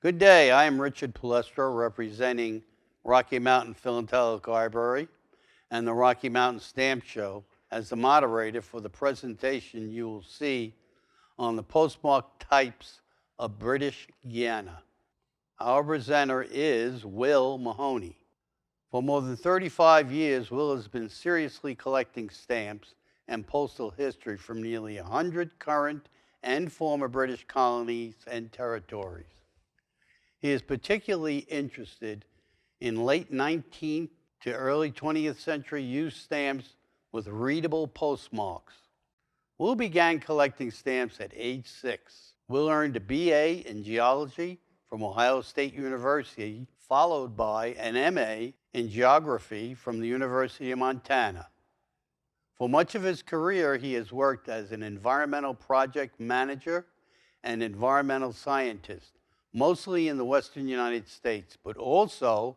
Good day. I am Richard Palestro, representing Rocky Mountain Philatelic Library and the Rocky Mountain Stamp Show as the moderator for the presentation you will see on the postmark types of British Guiana. Our presenter is Will Mahoney. For more than 35 years, Will has been seriously collecting stamps and postal history from nearly 100 current and former British colonies and territories. He is particularly interested in late 19th to early 20th century used stamps with readable postmarks. Will began collecting stamps at age 6. Will earned a BA in geology from Ohio State University, followed by an MA in geography from the University of Montana. For much of his career, he has worked as an environmental project manager and environmental scientist, mostly in the Western United States, but also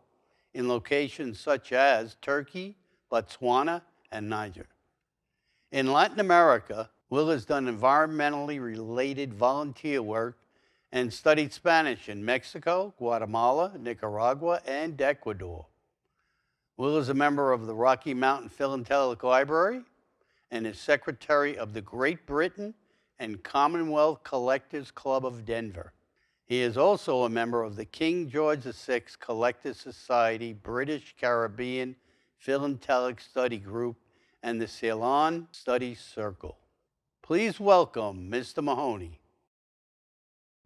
in locations such as Turkey, Botswana, and Niger. In Latin America, Will has done environmentally related volunteer work and studied Spanish in Mexico, Guatemala, Nicaragua, and Ecuador. Will is a member of the Rocky Mountain Philatelic Library and is secretary of the Great Britain and Commonwealth Collectors Club of Denver. He is also a member of the King George VI Collectors Society British Caribbean Philatelic Study Group and the Ceylon Study Circle. Please welcome Mr. Mahoney.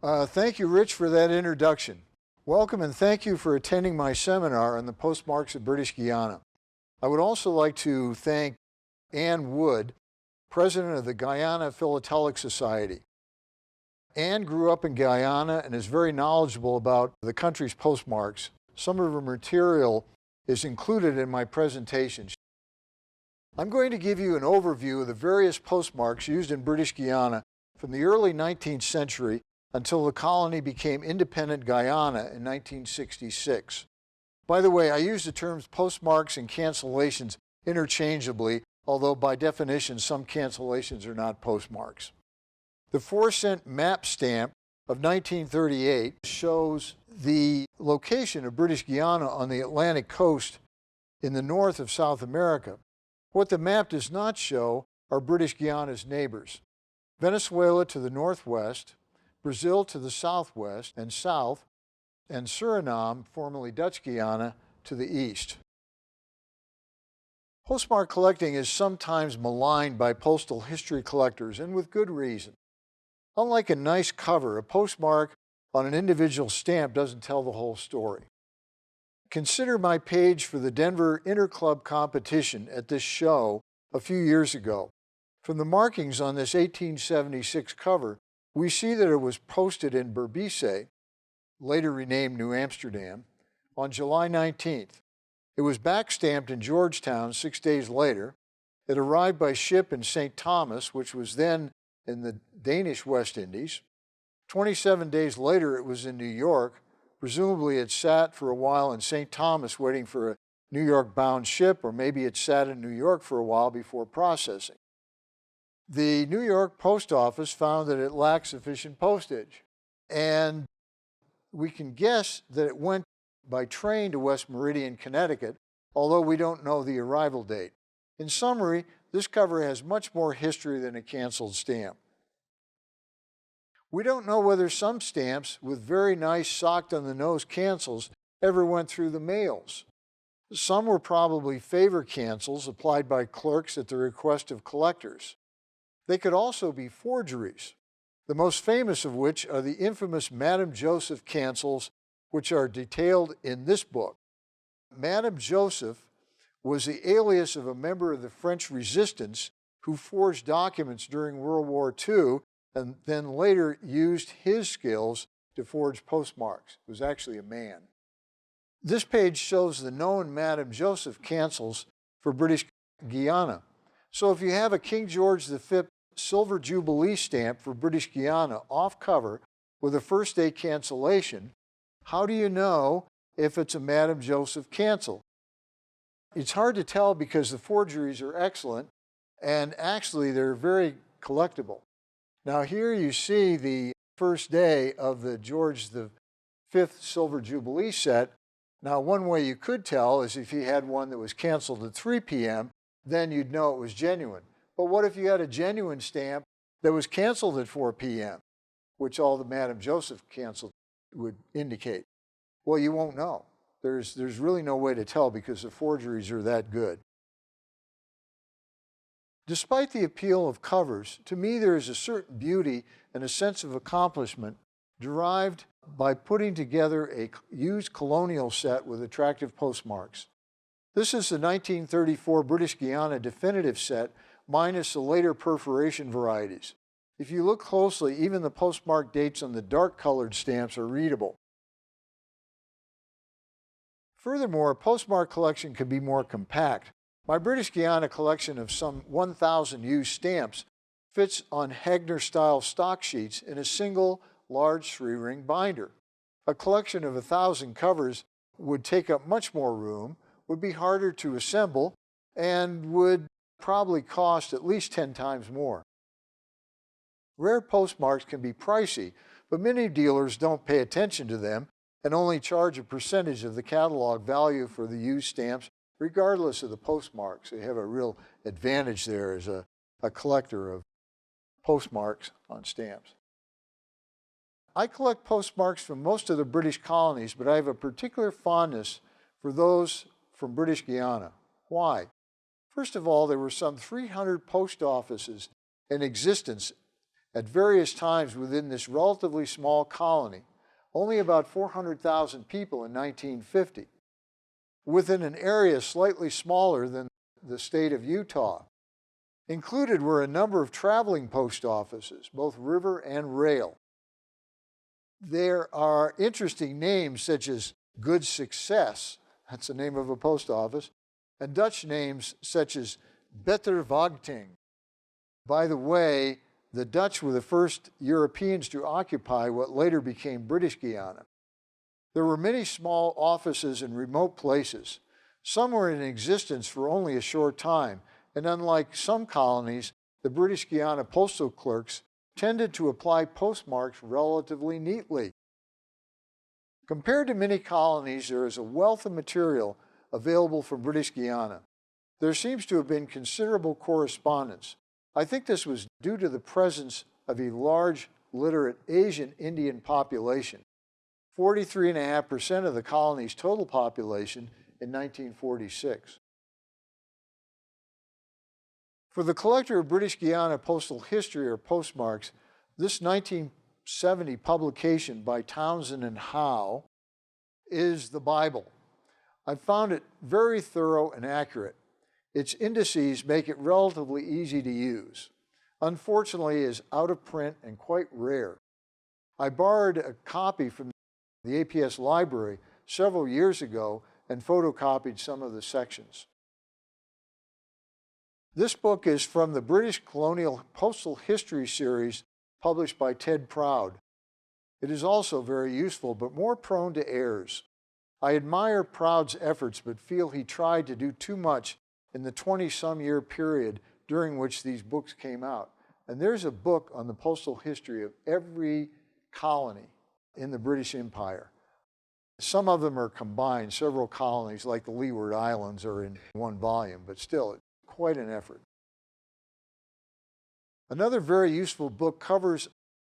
Thank you, Rich, for that introduction. Welcome and thank you for attending my seminar on the postmarks of British Guiana. I would also like to thank Ann Wood, president of the Guyana Philatelic Society. Ann grew up in Guyana and is very knowledgeable about the country's postmarks. Some of her material is included in my presentation. I'm going to give you an overview of the various postmarks used in British Guiana from the early 19th century until the colony became independent Guyana in 1966. By the way, I use the terms postmarks and cancellations interchangeably, although by definition some cancellations are not postmarks. The 4-cent map stamp of 1938 shows the location of British Guiana on the Atlantic coast in the north of South America. What the map does not show are British Guiana's neighbors: Venezuela to the northwest, Brazil to the southwest and south, and Suriname, formerly Dutch Guiana, to the east. Postmark collecting is sometimes maligned by postal history collectors, and with good reason. Unlike a nice cover, a postmark on an individual stamp doesn't tell the whole story. Consider my page for the Denver Interclub competition at this show a few years ago. From the markings on this 1876 cover, we see that it was posted in Berbice, later renamed New Amsterdam, on July 19th. It was backstamped in Georgetown 6 days later. It arrived by ship in St. Thomas, which was then in the Danish West Indies. 27 days later, it was in New York. Presumably, it sat for a while in St. Thomas waiting for a New York-bound ship, or maybe it sat in New York for a while before processing. The New York Post Office found that it lacked sufficient postage, and we can guess that it went by train to West Meridian, Connecticut, although we don't know the arrival date. In summary, this cover has much more history than a canceled stamp. We don't know whether some stamps with very nice socked-on-the-nose cancels ever went through the mails. Some were probably favor cancels applied by clerks at the request of collectors. They could also be forgeries, the most famous of which are the infamous Madame Joseph cancels, which are detailed in this book. Madame Joseph was the alias of a member of the French resistance who forged documents during World War II and then later used his skills to forge postmarks. It was actually a man. This page shows the known Madame Joseph cancels for British Guiana. So if you have a King George V Silver Jubilee stamp for British Guiana off cover with a first day cancellation, how do you know if it's a Madame Joseph cancel? It's hard to tell because the forgeries are excellent and actually they're very collectible. Now here you see the first day of the George V 5th Silver Jubilee set. Now, one way you could tell is if you had one that was canceled at 3 p.m., then you'd know it was genuine. But what if you had a genuine stamp that was canceled at 4 p.m., which all the Madame Joseph canceled would indicate? Well, you won't know. There's really no way to tell because the forgeries are that good. Despite the appeal of covers, to me there is a certain beauty and a sense of accomplishment derived by putting together a used colonial set with attractive postmarks. This is the 1934 British Guiana definitive set minus the later perforation varieties. If you look closely, even the postmark dates on the dark-colored stamps are readable. Furthermore, a postmark collection can be more compact. My British Guiana collection of some 1,000 used stamps fits on Hagner-style stock sheets in a single large 3-ring binder. A collection of 1,000 covers would take up much more room, would be harder to assemble, and would probably cost at least 10 times more. Rare postmarks can be pricey, but many dealers don't pay attention to them and only charge a percentage of the catalog value for the used stamps, regardless of the postmarks. They have a real advantage there as a collector of postmarks on stamps. I collect postmarks from most of the British colonies, but I have a particular fondness for those from British Guiana. Why? First of all, there were some 300 post offices in existence at various times within this relatively small colony, only about 400,000 people in 1950, within an area slightly smaller than the state of Utah. Included were a number of traveling post offices, both river and rail. There are interesting names such as Good Success, that's the name of a post office, and Dutch names such as Better Wagting. By the way, the Dutch were the first Europeans to occupy what later became British Guiana. There were many small offices in remote places. Some were in existence for only a short time, and unlike some colonies, the British Guiana postal clerks tended to apply postmarks relatively neatly. Compared to many colonies, there is a wealth of material available from British Guiana. There seems to have been considerable correspondence. I think this was due to the presence of a large literate Asian Indian population, 43.5% of the colony's total population in 1946. For the collector of British Guiana postal history or postmarks, this 1970 publication by Townsend and Howe is the Bible. I found it very thorough and accurate. Its indices make it relatively easy to use. Unfortunately, it is out of print and quite rare. I borrowed a copy from the APS library several years ago and photocopied some of the sections. This book is from the British Colonial Postal History series published by Ted Proud. It is also very useful, but more prone to errors. I admire Proud's efforts, but feel he tried to do too much in the 20-some-year period during which these books came out. And there's a book on the postal history of every colony in the British Empire. Some of them are combined. Several colonies, like the Leeward Islands, are in one volume, but still, it's quite an effort. Another very useful book covers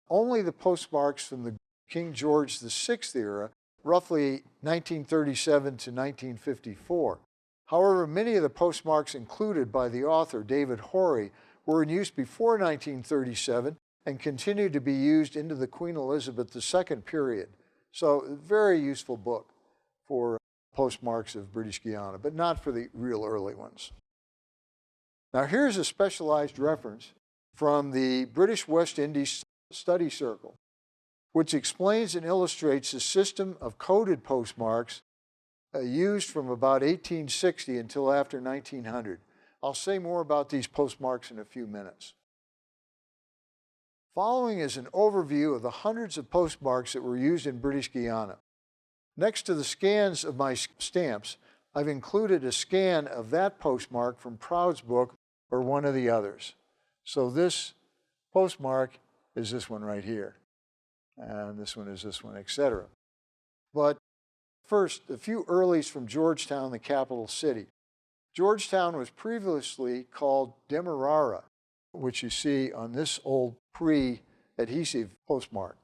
only the postmarks from the King George VI era, roughly 1937 to 1954. However, many of the postmarks included by the author, David Horry, were in use before 1937 and continued to be used into the Queen Elizabeth II period. So, a very useful book for postmarks of British Guiana, but not for the real early ones. Now, here's a specialized reference from the British West Indies Study Circle, which explains and illustrates the system of coded postmarks used from about 1860 until after 1900. I'll say more about these postmarks in a few minutes. Following is an overview of the hundreds of postmarks that were used in British Guiana. Next to the scans of my stamps, I've included a scan of that postmark from Proud's book or one of the others. So this postmark is this one right here, and this one is this one, etc. But first, a few earlies from Georgetown, the capital city. Georgetown was previously called Demerara, which you see on this old pre-adhesive postmark.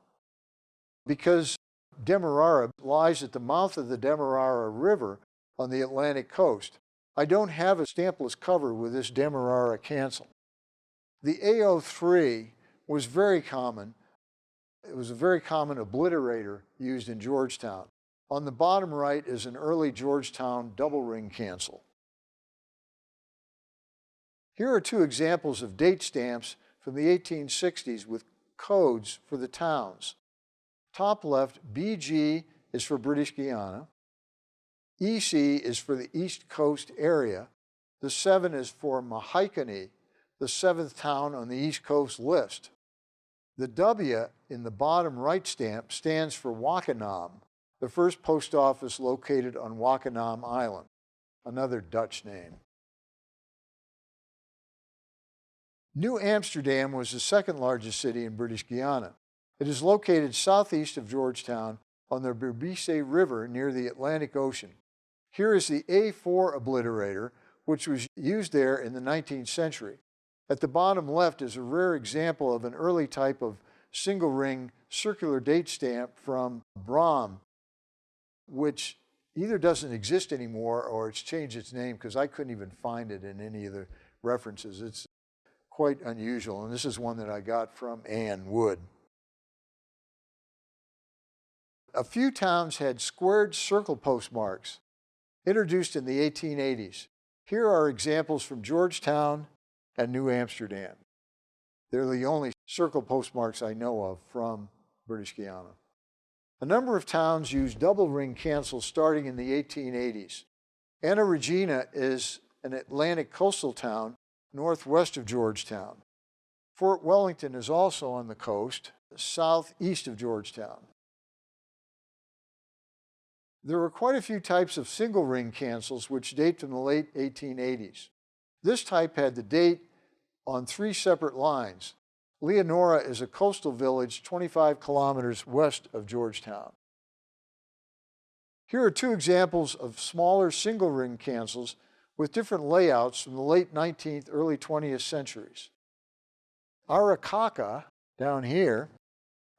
Because Demerara lies at the mouth of the Demerara River on the Atlantic coast, I don't have a stampless cover with this Demerara cancel. The A03 was very common. It was a very common obliterator used in Georgetown. On the bottom right is an early Georgetown double ring cancel. Here are two examples of date stamps from the 1860s with codes for the towns. Top left, BG is for British Guiana. EC is for the East Coast area. The 7 is for Mahoney, the 7th town on the East Coast list. The W in the bottom right stamp stands for Wakanam, the first post office located on Wakanam Island, another Dutch name. New Amsterdam was the second largest city in British Guiana. It is located southeast of Georgetown on the Berbice River near the Atlantic Ocean. Here is the A4 obliterator, which was used there in the 19th century. At the bottom left is a rare example of an early type of single ring circular date stamp from Brom, which either doesn't exist anymore or it's changed its name because I couldn't even find it in any of the references. It's quite unusual, and this is one that I got from Ann Wood. A few towns had squared circle postmarks introduced in the 1880s. Here are examples from Georgetown and New Amsterdam. They're the only circle postmarks I know of from British Guiana. A number of towns used double ring cancels starting in the 1880s. Anna Regina is an Atlantic coastal town northwest of Georgetown. Fort Wellington is also on the coast, southeast of Georgetown. There were quite a few types of single ring cancels which date from the late 1880s. This type had the date on 3 separate lines. Leonora is a coastal village 25 kilometers west of Georgetown. Here are 2 examples of smaller single ring cancels with different layouts from the late 19th, early 20th centuries. Arakaca, down here,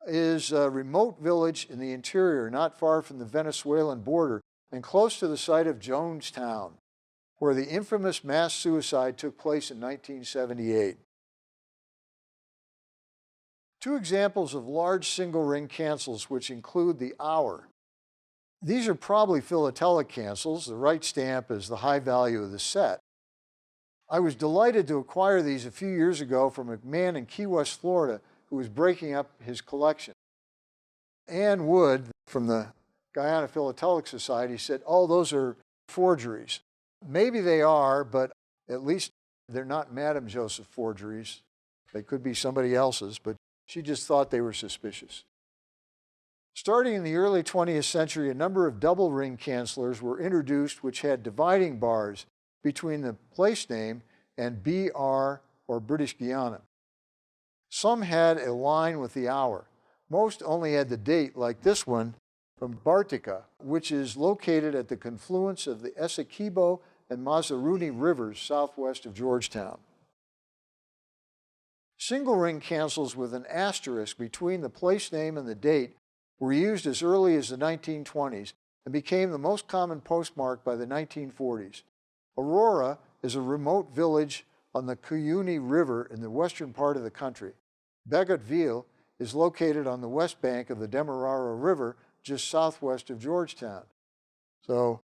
is a remote village in the interior, not far from the Venezuelan border and close to the site of Jonestown, where the infamous mass suicide took place in 1978. 2 examples of large single ring cancels which include the hour. These are probably philatelic cancels. The right stamp is the high value of the set. I was delighted to acquire these a few years ago from a man in Key West, Florida, who was breaking up his collection. Ann Wood from the Guyana Philatelic Society said, "Oh, those are forgeries." Maybe they are, but at least they're not Madame Joseph forgeries. They could be somebody else's, but she just thought they were suspicious. Starting in the early 20th century, a number of double ring cancellers were introduced which had dividing bars between the place name and BR or British Guiana. Some had a line with the hour. Most only had the date, like this one from Bartica, which is located at the confluence of the Essequibo and Mazaruni rivers southwest of Georgetown. Single ring cancels with an asterisk between the place name and the date were used as early as the 1920s and became the most common postmark by the 1940s. Aurora is a remote village on the Cuyuni River in the western part of the country. Bagotville is located on the west bank of the Demerara River just southwest of Georgetown. So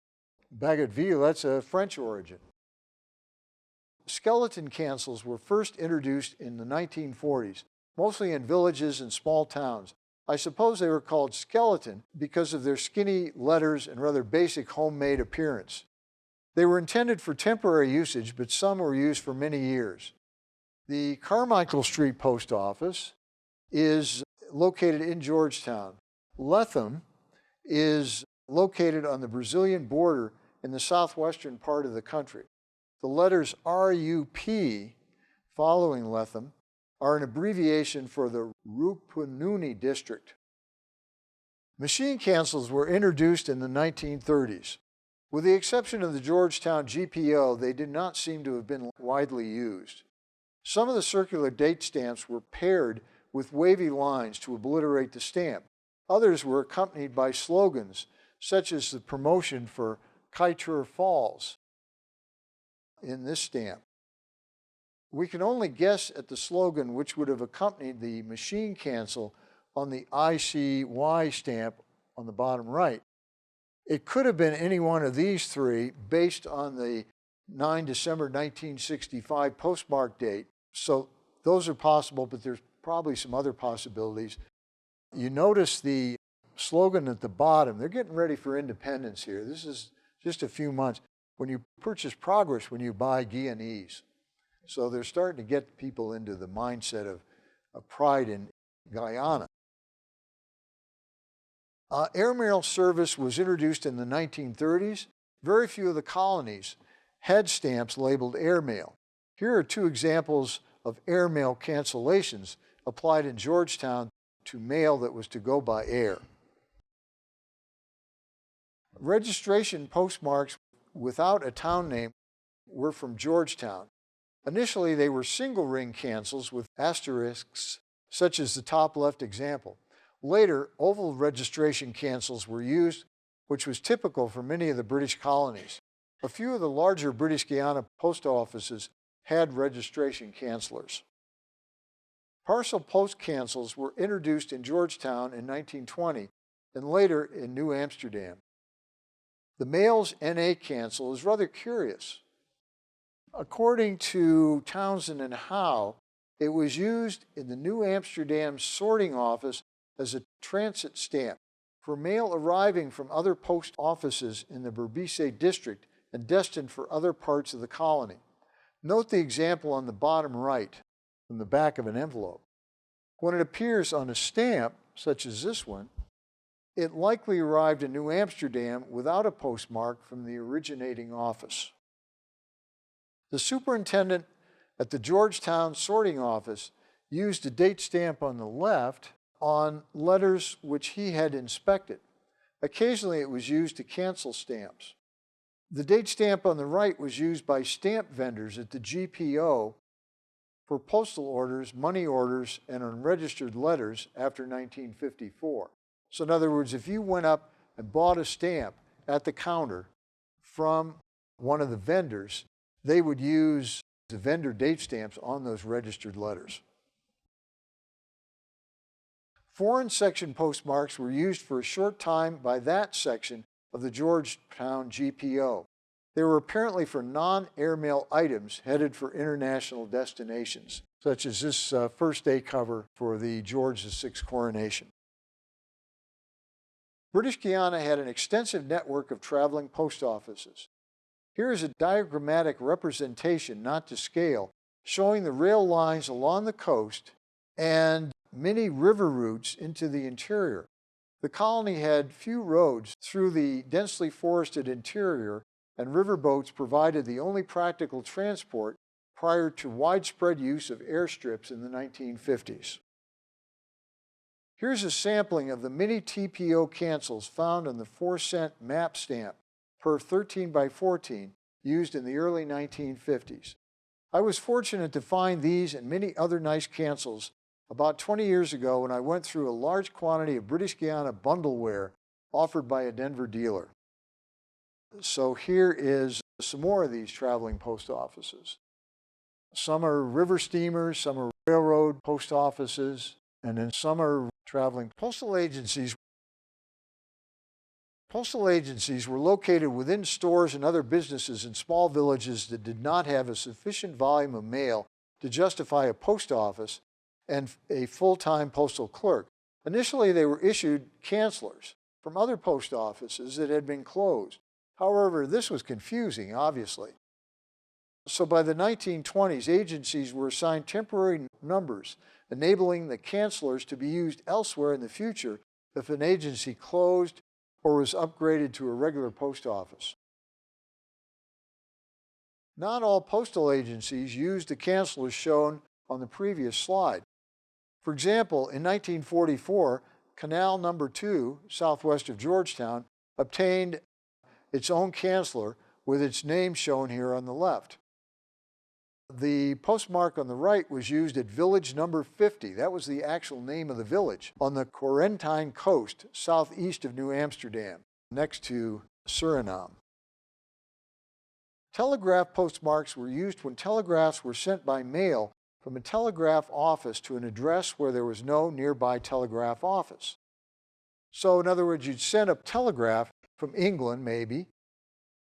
Bagotville, that's a French origin. Skeleton cancels were first introduced in the 1940s, mostly in villages and small towns. I suppose they were called skeleton because of their skinny letters and rather basic homemade appearance. They were intended for temporary usage, but some were used for many years. The Carmichael Street Post Office is located in Georgetown. Lethem is located on the Brazilian border in the southwestern part of the country. The letters RUP following Lethem are an abbreviation for the Rupununi district. Machine cancels were introduced in the 1930s. With the exception of the Georgetown GPO, they did not seem to have been widely used. Some of the circular date stamps were paired with wavy lines to obliterate the stamp. Others were accompanied by slogans, such as the promotion for Kaitur Falls in this stamp. We can only guess at the slogan which would have accompanied the machine cancel on the ICY stamp on the bottom right. It could have been any one of these three based on the 9 December 1965 postmark date. So those are possible, but there's probably some other possibilities. You notice the slogan at the bottom. They're getting ready for independence here. This is just a few months. When you purchase progress, when you buy Guyanese. So they're starting to get people into the mindset of pride in Guyana. Airmail service was introduced in the 1930s. Very few of the colonies had stamps labeled Airmail. Here are two examples of Airmail cancellations applied in Georgetown to mail that was to go by air. Registration postmarks without a town name were from Georgetown. Initially, they were single ring cancels with asterisks, such as the top left example. Later, oval registration cancels were used, which was typical for many of the British colonies. A few of the larger British Guiana post offices had registration cancelers. Parcel post cancels were introduced in Georgetown in 1920 and later in New Amsterdam. The mail's NA cancel is rather curious. According to Townsend and Howe, it was used in the New Amsterdam sorting office as a transit stamp for mail arriving from other post offices in the Berbice district and destined for other parts of the colony. Note the example on the bottom right from the back of an envelope. When it appears on a stamp, such as this one, it likely arrived in New Amsterdam without a postmark from the originating office. The superintendent at the Georgetown sorting office used a date stamp on the left on letters which he had inspected. Occasionally it was used to cancel stamps. The date stamp on the right was used by stamp vendors at the GPO for postal orders, money orders, and unregistered letters after 1954. So in other words, if you went up and bought a stamp at the counter from one of the vendors, they would use the vendor date stamps on those registered letters. Foreign section postmarks were used for a short time by that section of the Georgetown GPO. They were apparently for non-airmail items headed for international destinations, such as this first day cover for the George VI coronation. British Guiana had an extensive network of traveling post offices. Here is a diagrammatic representation, not to scale, showing the rail lines along the coast and many river routes into the interior. The colony had few roads through the densely forested interior, and riverboats provided the only practical transport prior to widespread use of airstrips in the 1950s. Here's a sampling of the many TPO cancels found on the 4-cent map stamp per 13 by 14 used in the early 1950s. I was fortunate to find these and many other nice cancels about 20 years ago when I went through a large quantity of British Guiana bundleware offered by a Denver dealer. So here is some more of these traveling post offices. Some are river steamers, some are railroad post offices, and then some are traveling postal agencies. Postal agencies were located within stores and other businesses in small villages that did not have a sufficient volume of mail to justify a post office and a full-time postal clerk. Initially, they were issued cancellors from other post offices that had been closed. However, this was confusing, obviously. So by the 1920s, agencies were assigned temporary numbers, enabling the cancellors to be used elsewhere in the future if an agency closed or was upgraded to a regular post office. Not all postal agencies used the cancellors shown on the previous slide. For example, in 1944, Canal number 2, southwest of Georgetown, obtained its own canceller with its name shown here on the left. The postmark on the right was used at village number 50. That was the actual name of the village on the Quarantine coast, southeast of New Amsterdam, next to Suriname. Telegraph postmarks were used when telegraphs were sent by mail from a telegraph office to an address where there was no nearby telegraph office. So in other words, you'd send a telegraph from England, maybe.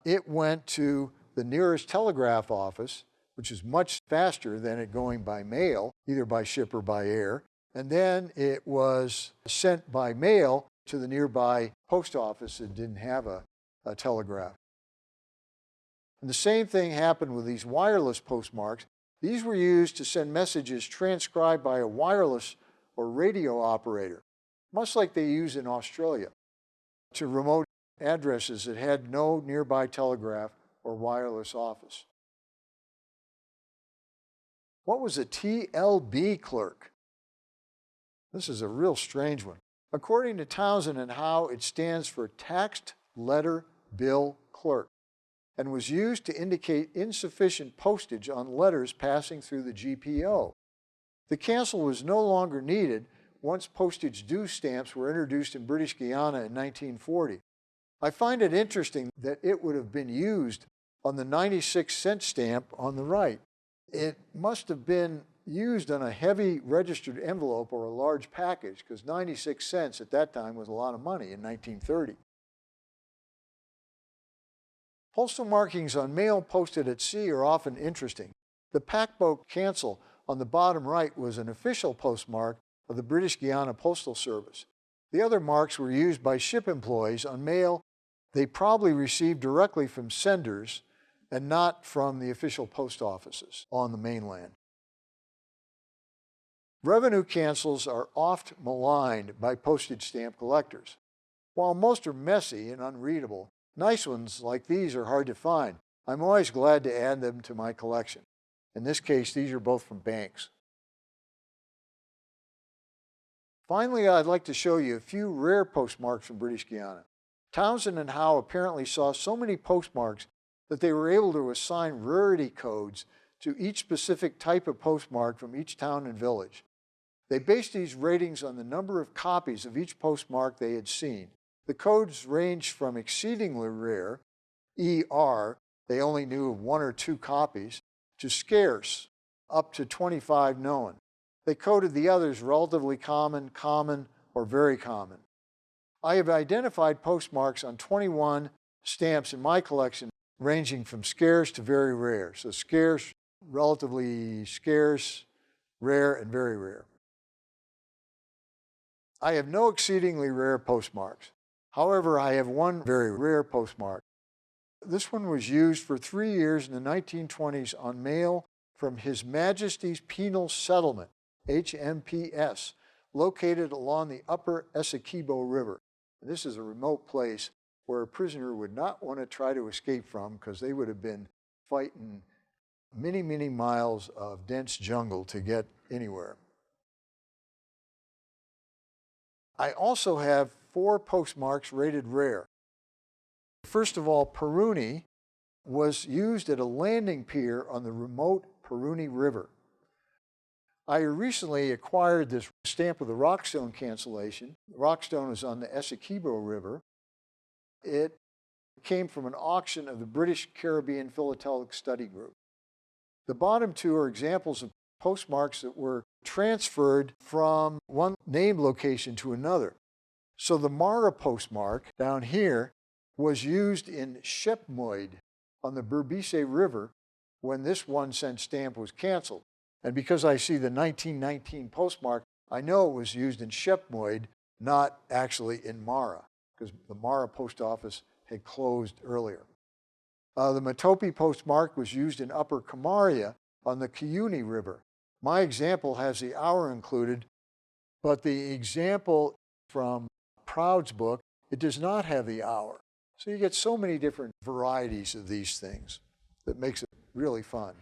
It went to the nearest telegraph office, which is much faster than it going by mail, either by ship or by air. And then it was sent by mail to the nearby post office that didn't have a telegraph. And the same thing happened with these wireless postmarks. These were used to send messages transcribed by a wireless or radio operator, much like they use in Australia, to remote addresses that had no nearby telegraph or wireless office. What was a TLB clerk? This is a real strange one. According to Townsend and Howe, it stands for Taxed Letter Bill Clerk, and was used to indicate insufficient postage on letters passing through the GPO. The cancel was no longer needed once postage due stamps were introduced in British Guiana in 1940. I find it interesting that it would have been used on the 96-cent stamp on the right. It must have been used on a heavy registered envelope or a large package, because 96 cents at that time was a lot of money in 1930. Postal markings on mail posted at sea are often interesting. The Packbow cancel on the bottom right was an official postmark of the British Guiana Postal Service. The other marks were used by ship employees on mail they probably received directly from senders and not from the official post offices on the mainland. Revenue cancels are oft maligned by postage stamp collectors. While most are messy and unreadable, nice ones like these are hard to find. I'm always glad to add them to my collection. In this case, these are both from banks. Finally, I'd like to show you a few rare postmarks from British Guiana. Townsend and Howe apparently saw so many postmarks that they were able to assign rarity codes to each specific type of postmark from each town and village. They based these ratings on the number of copies of each postmark they had seen. The codes ranged from exceedingly rare, ER, they only knew of 1 or 2 copies, to scarce, up to 25 known. They coded the others relatively common, common, or very common. I have identified postmarks on 21 stamps in my collection ranging from scarce to very rare. So scarce, relatively scarce, rare, and very rare. I have no exceedingly rare postmarks. However, I have one very rare postmark. This one was used for 3 years in the 1920s on mail from His Majesty's Penal Settlement, HMPS, located along the upper Essequibo River. This is a remote place where a prisoner would not want to try to escape from, because they would have been fighting many, many miles of dense jungle to get anywhere. I also have 4 postmarks rated rare. First of all, Peruni was used at a landing pier on the remote Peruni River. I recently acquired this stamp with a rockstone cancellation. The rockstone is on the Essequibo River. It came from an auction of the British Caribbean Philatelic Study Group. The bottom 2 are examples of postmarks that were transferred from one named location to another. So the Mara postmark down here was used in Shepmoid on the Berbice River when this 1-cent stamp was canceled. And because I see the 1919 postmark, I know it was used in Shepmoid, not actually in Mara, because the Mara post office had closed earlier. The Matopi postmark was used in Upper Camaria on the Cuyuni River. My example has the hour included, but the example from Proud's book, it does not have the hour. So you get so many different varieties of these things that makes it really fun.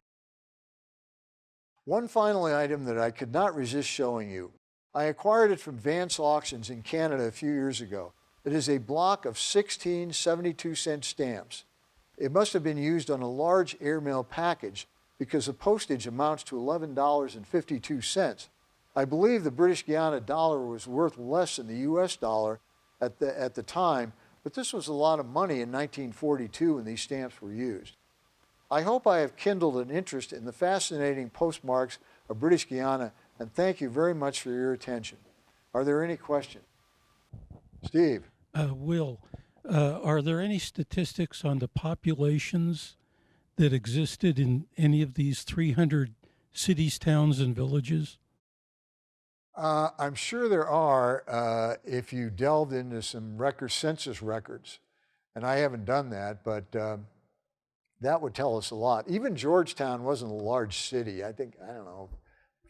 One final item that I could not resist showing you. I acquired it from Vance Auctions in Canada a few years ago. It is a block of 16 72-cent stamps. It must have been used on a large airmail package because the postage amounts to $11.52. I believe the British Guiana dollar was worth less than the US dollar at the time, but this was a lot of money in 1942 when these stamps were used. I hope I have kindled an interest in the fascinating postmarks of British Guiana, and thank you very much for your attention. Are there any questions? Steve. Will, are there any statistics on the populations that existed in any of these 300 cities, towns, and villages? I'm sure there are if you delved into some census records, and I haven't done that, but that would tell us a lot. Even Georgetown wasn't a large city. I think, I don't know,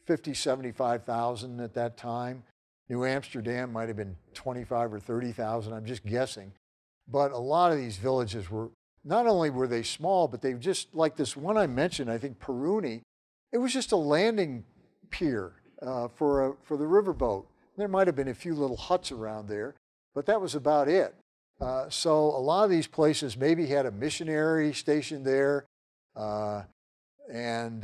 50, 75,000 at that time. New Amsterdam might have been 25 or 30,000, I'm just guessing. But a lot of these villages were, not only were they small, but they just, like this one I mentioned, I think Peruni, it was just a landing pier for the riverboat. There might have been a few little huts around there, but that was about it. So a lot of these places maybe had a missionary stationed there, and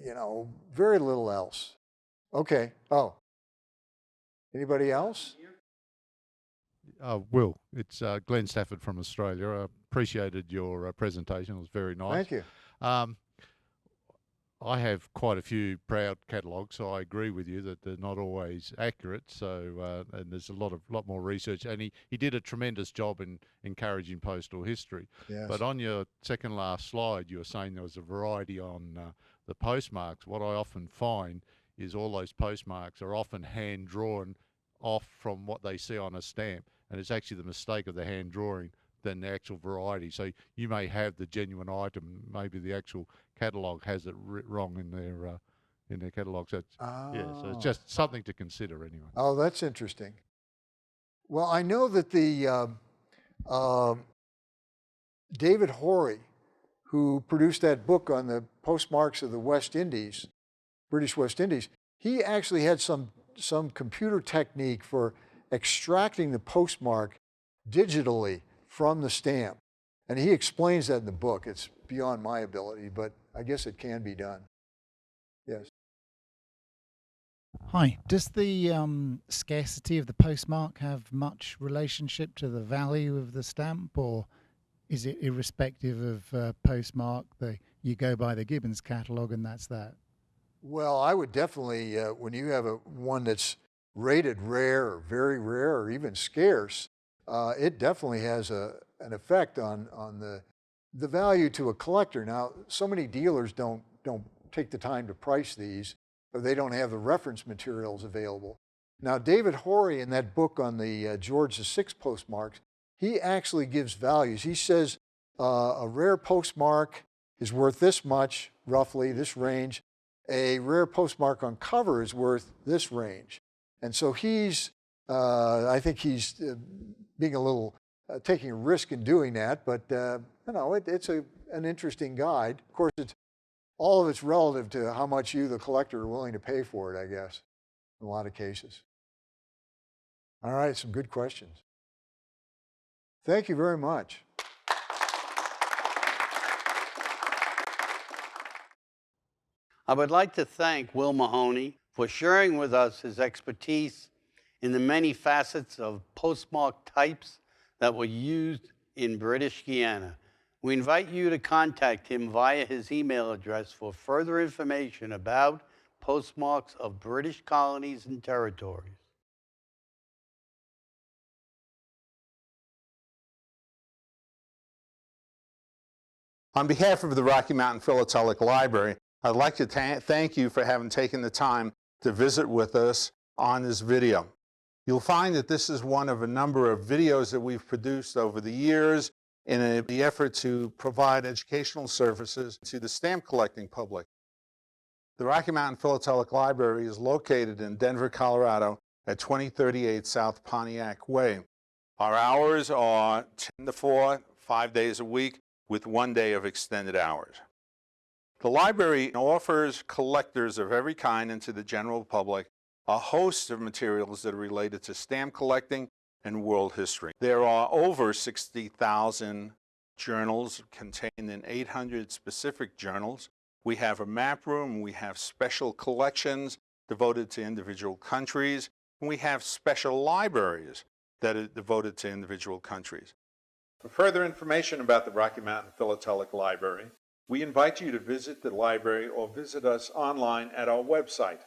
you know, very little else. Okay. Oh, anybody else? Will, it's Glenn Stafford from Australia. I appreciated your presentation. It was very nice. Thank you. I have quite a few proud catalogues, so I agree with you that they're not always accurate. So, and there's a lot more research, and he did a tremendous job in encouraging postal history. Yes. But on your second last slide, you were saying there was a variety on the postmarks. What I often find is all those postmarks are often hand drawn off from what they see on a stamp, and it's actually the mistake of the hand drawing than the actual variety. So you may have the genuine item, maybe the actual catalogue has it wrong in their catalogue. So yeah, so it's just something to consider anyway. Oh, that's interesting. Well, I know that the David Horry, who produced that book on the postmarks of the West Indies, British West Indies, he actually had some computer technique for extracting the postmark digitally from the stamp. And he explains that in the book. It's beyond my ability, but I guess it can be done. Yes. Hi. Does the scarcity of the postmark have much relationship to the value of the stamp, or is it irrespective of postmark? You go by the Gibbons catalogue and that's that? Well, I would definitely, when you have one that's rated rare or very rare or even scarce, it definitely has an effect on the value to a collector. Now, so many dealers don't take the time to price these, or they don't have the reference materials available. Now, David Horry, in that book on the George VI postmarks, he actually gives values. He says a rare postmark is worth this much, roughly this range. A rare postmark on cover is worth this range. And so I think he's being a little, taking a risk in doing that, but you know, it's an interesting guide. Of course, all of it's relative to how much you, the collector, are willing to pay for it, I guess, in a lot of cases. All right, some good questions. Thank you very much. I would like to thank Will Mahoney for sharing with us his expertise in the many facets of postmark types that were used in British Guiana. We invite you to contact him via his email address for further information about postmarks of British colonies and territories. On behalf of the Rocky Mountain Philatelic Library, I'd like to thank you for having taken the time to visit with us on this video. You'll find that this is one of a number of videos that we've produced over the years in the effort to provide educational services to the stamp collecting public. The Rocky Mountain Philatelic Library is located in Denver, Colorado at 2038 South Pontiac Way. Our hours are 10 to 4, 5 days a week, with 1 day of extended hours. The library offers collectors of every kind and to the general public a host of materials that are related to stamp collecting and world history. There are over 60,000 journals contained in 800 specific journals. We have a map room, we have special collections devoted to individual countries, and we have special libraries that are devoted to individual countries. For further information about the Rocky Mountain Philatelic Library, we invite you to visit the library or visit us online at our website,